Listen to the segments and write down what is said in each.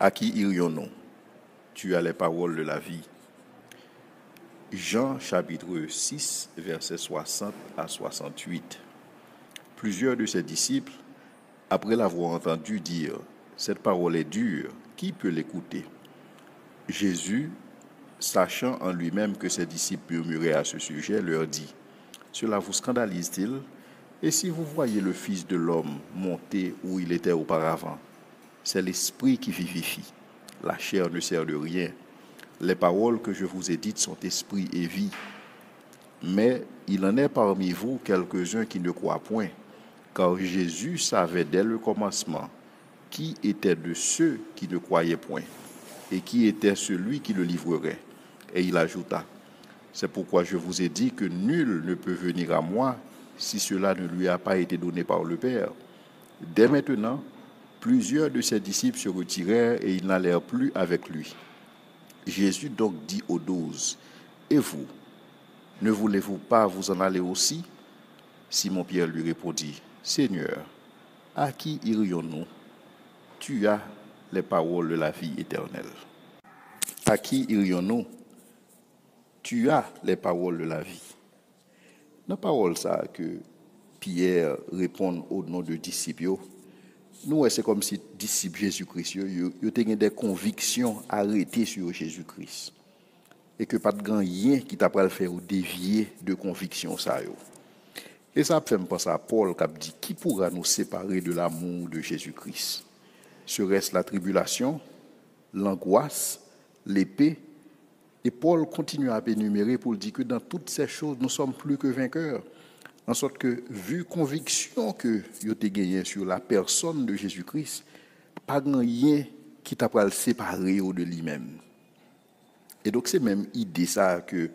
À qui irions-nous? Tu as les paroles de la vie. Jean chapitre 6, versets 60 à 68. Plusieurs de ses disciples, après l'avoir entendu dire « Cette parole est dure, qui peut l'écouter ?» Jésus, sachant en lui-même que ses disciples murmuraient à ce sujet, leur dit « Cela vous scandalise-t-il? Et si vous voyez le Fils de l'homme monter où il était auparavant, c'est l'Esprit qui vivifie. La chair ne sert de rien. Les paroles que je vous ai dites sont esprit et vie. Mais il en est parmi vous quelques-uns qui ne croient point, car Jésus savait dès le commencement qui était de ceux qui ne croyaient point, et qui était celui qui le livrerait. Et il ajouta, c'est pourquoi je vous ai dit que nul ne peut venir à moi si cela ne lui a pas été donné par le Père. Dès maintenant, plusieurs de ses disciples se retirèrent et ils n'allèrent plus avec lui. Jésus donc dit aux 12, « Et vous, ne voulez-vous pas vous en aller aussi ?» Simon-Pierre lui répondit, « Seigneur, à qui irions-nous? Tu as les paroles de la vie éternelle. » À qui irions-nous? Tu as les paroles de la vie. Dans la parole ça que Pierre répond au nom de disciples, nous, c'est comme si disciples Jésus-Christ, ils ont des convictions arrêtées sur Jésus-Christ. Et que pas de grand rien qui t'a pas le faire ou dévier de conviction ça. Et ça fait me penser à Paul qui a dit, qui pourra nous séparer de l'amour de Jésus-Christ? Serait-ce la tribulation, l'angoisse, l'épée? Et Paul continue à énumérer pour dire que dans toutes ces choses, nous sommes plus que vainqueurs. En sorte que, vu conviction que vous avez gagné sur la personne de Jésus-Christ, pas grand rien qui t'a pas le séparer de lui-même. Et donc, c'est même idée ça que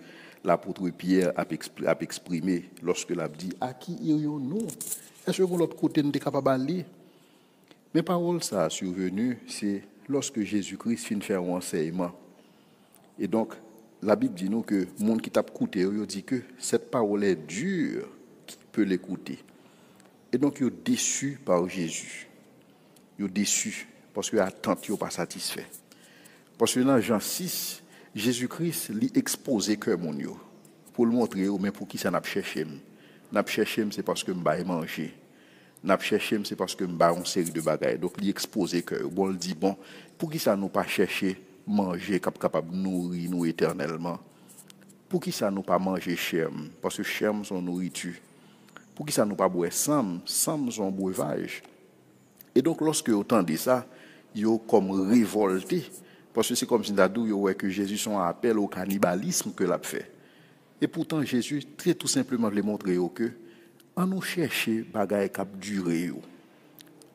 l'apôtre Pierre a exprimé lorsque il a dit, à qui irions-nous? Est-ce que de l'autre côté, nous sommes capables d'aller? Mais parole ça a survenu, c'est lorsque Jésus-Christ finit de faire un enseignement. Et donc, la Bible dit nous que le monde qui t'a écouté, il dit que cette parole est dure, qui peut l'écouter. Et donc, il est déçu par Jésus. Il est déçu parce que l'attente n'est pas satisfait. Parce que dans Jean 6, Jésus-Christ lui exposé que mon yo pour le montrer, mais pour qui ça n'a pas cherché. N'a pas cherché, c'est parce que m'ba manger. N'a pas cherché, c'est parce que m'ba une série de bagages. Donc, lui exposé que bon, il dit bon, pour qui ça nous pas chercher manger capable de nourrir nous éternellement? Pour qui ça nous pas manger cherm? Parce que cherm son nourriture. Pour qui ça nous pas boire sam son breuvage. Et donc lorsque autant de ça, yo comme révolté parce que c'est comme si d'adou yo ouais que Jésus son appel au cannibalisme que l'a fait. Et pourtant Jésus très tout simplement veut montrer que on nous chercher bagaille cap durer yo.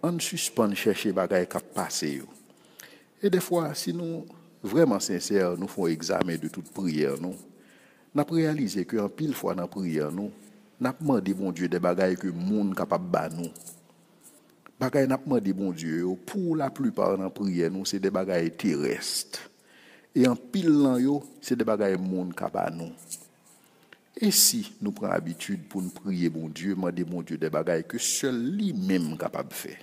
On suspend chercher bagaille cap passer yo. Et des fois si nous vraiment sincères, nous faisons examen de toute prière nous. N'a réalisé que en pile fois dans prière nous n'a demandé bon Dieu des bagailles que monde capable ba nous. Bagailles n'a demandé bon Dieu pour la plupart dans prière nous c'est des bagailles terrestres. Et en pile là yo c'est des bagailles monde capable nous. Et si nous prenons habitude pour nous prier bon Dieu, demander bon Dieu des bagailles que seul lui-même capable faire.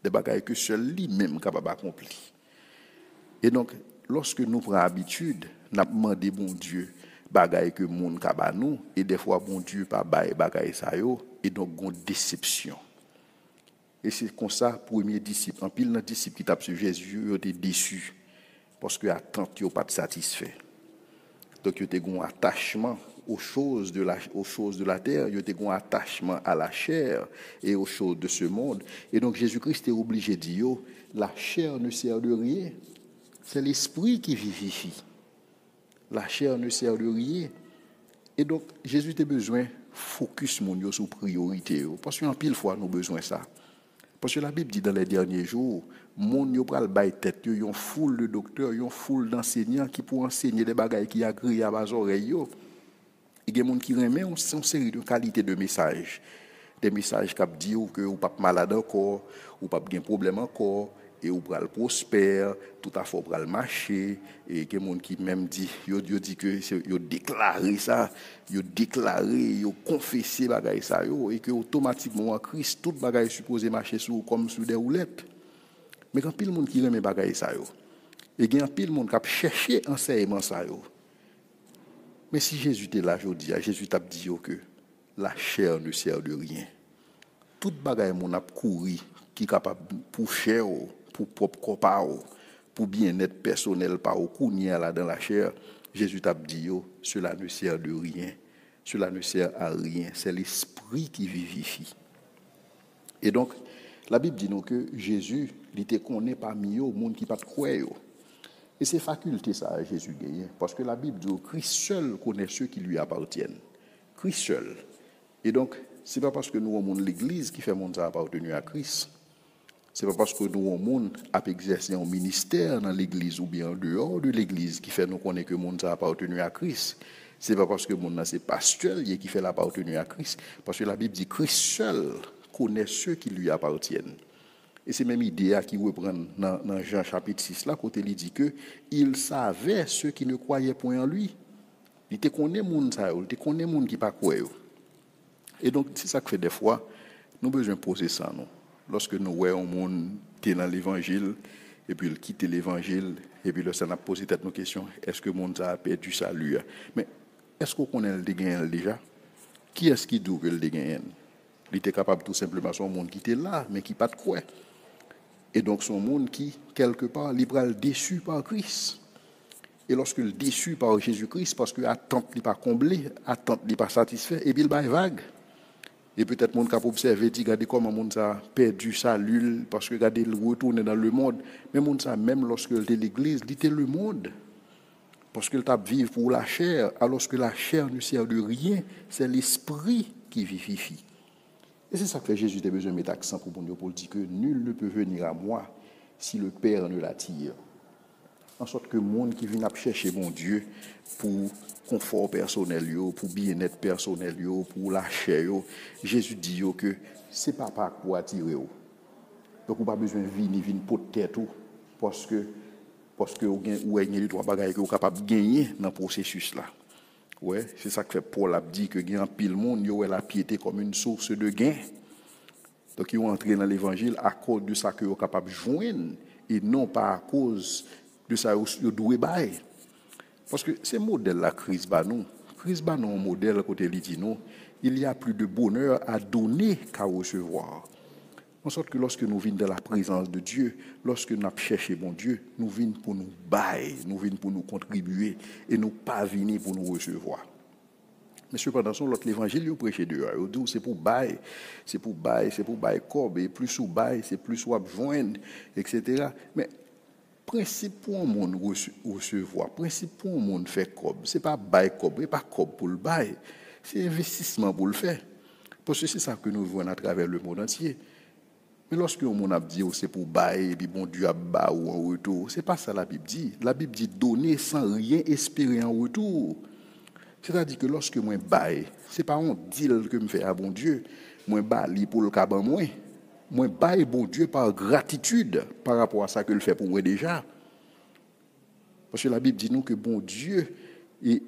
Des bagailles que seul lui-même capable accomplir. Et donc lorsque nous prenons habitude, n'a demandé bon Dieu bagaille que monde capable nous et des fois bon Dieu pas bail bagaille ça yo et donc gon déception. Et c'est comme ça premier disciple en pile dans disciple qui tape sur Jésus, il était déçu parce que attente yo pas satisfait. Donc il était un attachement aux choses de la terre, il était un attachement à la chair et aux choses de ce monde. Et donc Jésus-Christ est obligé de dire la chair ne sert de rien. C'est l'esprit qui vivifie. La chair ne sert de rien. Et donc Jésus a besoin focus mon sur priorité parce qu'en pile fois nous besoin ça. Parce que la Bible dit dans les derniers jours, mon yo pral bay tête yo yon foule de docteurs, yon foule d'enseignants qui pour enseigner des bagages qui agréables aux oreilles yo. Il y a des gens qui remet une série de qualité de messages. Des messages qui disent que vous pas malade encore, ou pas de problème encore, et vous pral prospère, tout à fait pral marcher, et il y a des gens qui même dit que yo déclaré ça, yo déclaré, yo confessé bagay ça yo, et que automatiquement en Christ tout bagay supposé marcher comme sur des roulettes. Mais quand pile monde qui remet bagaille ça yo, et il y a pile monde qui a cherché enseignement ça yo. Mais si Jésus était là aujourd'hui, Jésus t'a dit que la chair ne sert de rien. Toute bagaille mon a couru qui est capable pour chair, pour propre corps, pour bien-être personnel par au kounia là dans la chair, Jésus t'a dit cela ne sert de rien. Cela ne sert à rien, c'est l'esprit qui vivifie. Et donc la Bible dit nous que Jésus, il était connu parmi eux au monde qui pas croire. Et c'est faculté ça Jésus gagne parce que la Bible dit que Christ seul connaît ceux qui lui appartiennent. Christ seul. Et donc c'est pas parce que nous au monde l'église qui fait monde ça appartenu à Christ. C'est pas parce que nous au monde a exercé un ministère dans l'église ou bien en dehors de l'église qui fait nous connaître que monde ça appartenu à Christ. C'est pas parce que monde c'est pasteur qui fait l'appartenu à Christ parce que la Bible dit Christ seul connaît ceux qui lui appartiennent. Et c'est même idée qui reprend dans Jean chapitre 6 là côté il dit que il savait ceux qui ne croyaient point en lui. Il te connaît monde ça, il te connaît monde qui pas croire. Et donc c'est ça que fait des fois nous besoin poser ça non. Lorsque nous voyons un monde qui est dans l'évangile et puis il quitte l'évangile et puis là ça n'a posé tête nos questions, est-ce que le monde a perdu salut? Mais est-ce qu'on connaît le dégât déjà? Qui est-ce qui dit que le dégât? Il était capable tout simplement son monde qui était là mais qui pas de quoi. Et donc son monde qui quelque part libéral déçu par Christ. Et lorsque le déçu par Jésus-Christ parce que attente n'est pas comblée, attente n'est pas satisfait et puis il baille vague. Et peut-être monde qui a observé dit regardez comment monde ça perdu salut parce que regardez il retourne dans le monde, mais monde ça même lorsque il était l'église, il était le monde. Parce qu'il t'a vivre pour la chair alors que la chair ne sert de rien, c'est l'esprit qui vivifie. Et c'est ça que Jésus a besoin de mettre accent pour dire que nul ne peut venir à moi si le Père ne l'attire. En sorte que le monde qui vient chercher mon Dieu pour confort personnel, pour bien-être personnel, pour la chair, Jésus dit que c'est papa pour attirer. Donc on n'a pas besoin de venir pour tête parce que vous avez les trois bagages que vous êtes capable de gagner dans le processus là. Ouais, c'est ça que fait Paul a dit que grand pile monde yo la piété comme une source de gain. Donc ils ont entré dans l'évangile à cause de ça que vous capable de joindre et non pas à cause de ça que doué bail. Parce que c'est modèle la crise ba nous. Crise ba nous un modèle côté il dit non, il y a plus de bonheur à donner qu'à recevoir. En sorte que lorsque nous venons de la présence de Dieu, lorsque nous cherchons bon Dieu, nous venons pour nous bailler, nous venons pour nous contribuer et nous pas venir pour nous recevoir. Mais cependant, l'autre l'évangile, il prêche dehors. Il dit c'est pour bailler, c'est pour bailler, c'est pour bailler corps, et plus ou bailler, c'est plus ou joindre, etc. Mais principe pour un monde recevoir, principe pour un monde faire corps, c'est pas bailler corps, c'est pas corps pour le bailler, c'est investissement pour le faire. Parce que c'est ça que nous voyons à travers le monde entier. Mais lorsque on a dit c'est pour bailler et puis bon Dieu a bas ou en retour, c'est pas ça la Bible dit. La Bible dit donner sans rien espérer en retour. C'est-à-dire que lorsque moi baille, c'est pas un deal que me fait à bon Dieu, moi baille pour le caban moi baille bon Dieu par gratitude par rapport à ça que le fait pour moi déjà. Parce que la Bible dit nous que bon Dieu il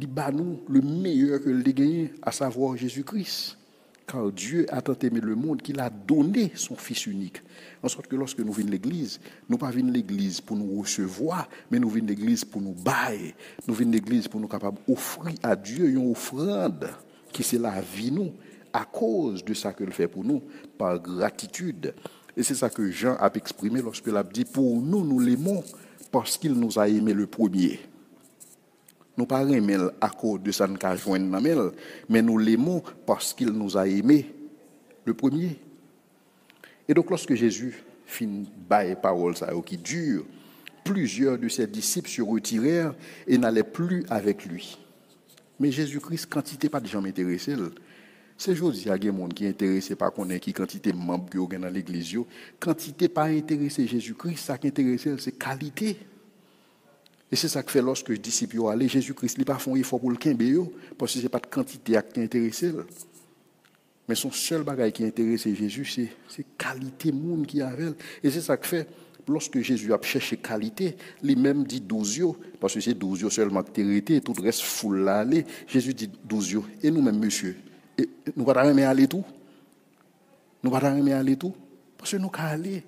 bat nous le meilleur que le gagné, à savoir Jésus-Christ. Car Dieu a tant aimé le monde qu'il a donné son Fils unique. En sorte que lorsque nous venons à l'église, nous ne venons pas l'église pour nous recevoir, mais nous venons à l'église pour nous bailler. Nous venons à l'église pour nous capables d'offrir à Dieu une offrande qui c'est la vie nous, à cause de ça qu'il fait pour nous, par gratitude. Et c'est ça que Jean a exprimé lorsque il a dit, pour nous, nous l'aimons parce qu'il nous a aimé le premier. Nous pas aimer à cause de ça nous qu'a joindre mais nous l'aimons parce qu'il nous a aimés le premier. Et donc lorsque Jésus finit bailler parole ça qui dure, plusieurs de ses disciples se retirèrent et n'allaient plus avec lui. Mais Jésus-Christ quantité pas de gens intéressés. C'est aujourd'hui il y a des monde qui intéressé par connaître qui quantité membre qui dans l'église quantité pas intéressé Jésus-Christ, ça qui intéresse c'est qualité. Et c'est ça que fait lorsque les disciples sont allés, Jésus-Christ n'a pas fait un effort pour le quimber, parce que ce n'est pas de quantité qui intéresse. Mais son seul bagage qui intéresse Jésus, c'est qualité monde qui avait. Et c'est ça que fait, lorsque Jésus a cherché qualité, lui-même dit 12, parce que c'est 12 seulement qui été, tout le reste foule là aller. Jésus dit 12, et nous-mêmes, monsieur, et nous ne pouvons pas aller tout. Nous ne pouvons pas aller tout, parce que nous ne pouvons pas aller.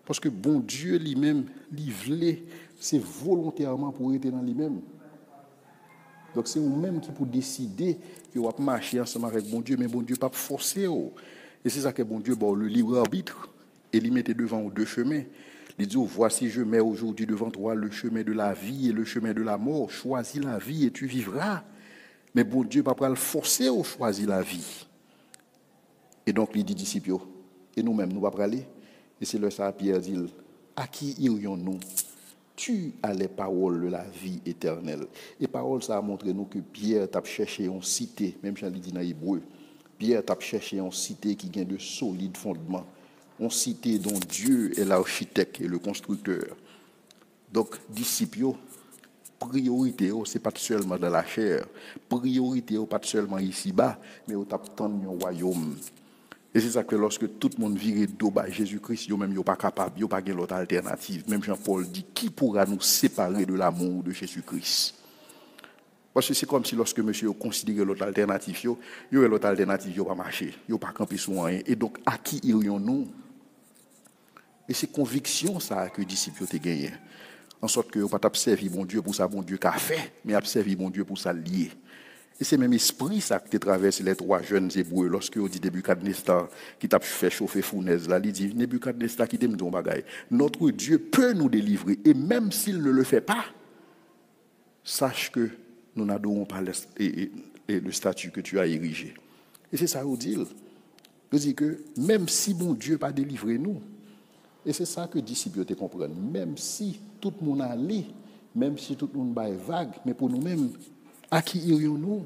Parce que bon Dieu lui-même, livré, c'est volontairement pour être dans lui-même. Donc c'est vous-même qui pour décider que vous allez marcher ensemble avec bon Dieu, mais bon Dieu pas forcer. Et c'est ça que bon Dieu, bon, le libre arbitre, et il mettait devant deux chemins. Il dit, voici, je mets aujourd'hui devant toi le chemin de la vie et le chemin de la mort. Choisis la vie et tu vivras. Mais bon Dieu, pas le forcer au choisir la vie. Et donc, il dit, disciples, et nous-mêmes, nous ne pouvons pas aller. Et c'est le ça, Pierre dit, à qui irions-nous? Tu as les paroles de la vie éternelle. Et paroles, ça a montré nous que Pierre t'a cherché une cité, même si on dit dans l'hébreu, Pierre t'a cherché une cité qui a de solides fondements. Une cité dont Dieu est l'architecte et le constructeur. Donc, disciples, priorité, ce n'est pas seulement dans la chair. Priorité, pas seulement ici-bas, mais au t'attendre un royaume. Et c'est ça que lorsque tout le monde vire dos à Jésus-Christ, ils même pas capable, ils pas l'autre alternative. Même Jean-Paul dit, qui pourra nous séparer de l'amour de Jésus-Christ? Parce que c'est comme si lorsque monsieur considérait l'autre alternative, il y aurait l'autre alternative, il pas marché, il pas camper sur rien. Et donc, à qui irions-nous? Et c'est conviction ça que les disciples ont gagné. En sorte que vous ne pas observer bon Dieu pour ça, bon Dieu qu'a fait, mais observer bon Dieu pour ça lié. Et c'est même esprit ça qui traverse les trois jeunes hébreux lorsque on dit Nebuchadnezzar qui t'a fait chauffer fournaise là, il dit Nebuchadnezzar qui t'aime ton bagaille. Notre Dieu peut nous délivrer et même s'il ne le fait pas, sache que nous n'adorons pas le statut que tu as érigé. Et c'est ça qu'on dit. Il dit que même si mon Dieu pas délivré nous, et c'est ça que les disciples te comprennent, même si tout le monde allait, même si tout le monde est vague, mais pour nous-mêmes, à qui irions-nous?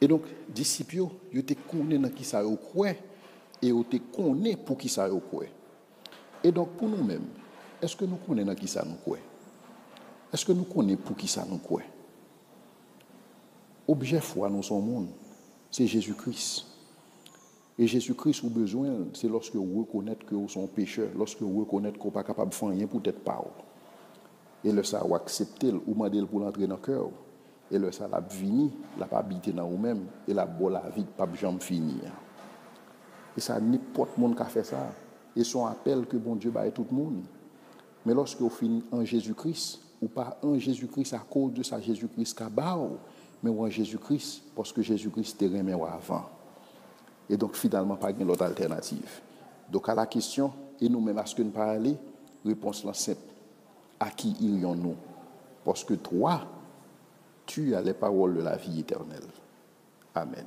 Et donc, disciples, ils te connaissent dans qui ça est quoi, et ils te connaissent pour qui ça est quoi. Et donc, pour nous-mêmes, est-ce que nous connaissons dans qui ça nous quoi? Est-ce que nous connaissons pour qui ça nous quoi? Objet foi dans son monde, c'est Jésus-Christ. Et Jésus-Christ, au besoin, c'est lorsque vous reconnaissez que vous êtes pécheur, lorsque vous reconnaissez que vous n'êtes pas capable de faire rien pour être pas. Et le ça, vous acceptez, ou demandez pour l'entrer dans le cœur. Et le ça, la vini, la pas habiter dans vous-même, et la bonne la vie, pas jamais finir. Et ça, n'importe monde qui a fait ça. Et son appel que bon Dieu baille tout le monde. Mais lorsque vous finissez en Jésus-Christ, ou pas en Jésus-Christ à cause de ça, Jésus-Christ qui a mais en Jésus-Christ, parce que Jésus-Christ te remet avant. Et donc, finalement, pas de l'autre alternative. Donc, à la question, et nous-mêmes, à ce que nous parlons, réponse là simple. À qui irions-nous? Parce que toi, tu as les paroles de la vie éternelle. Amen.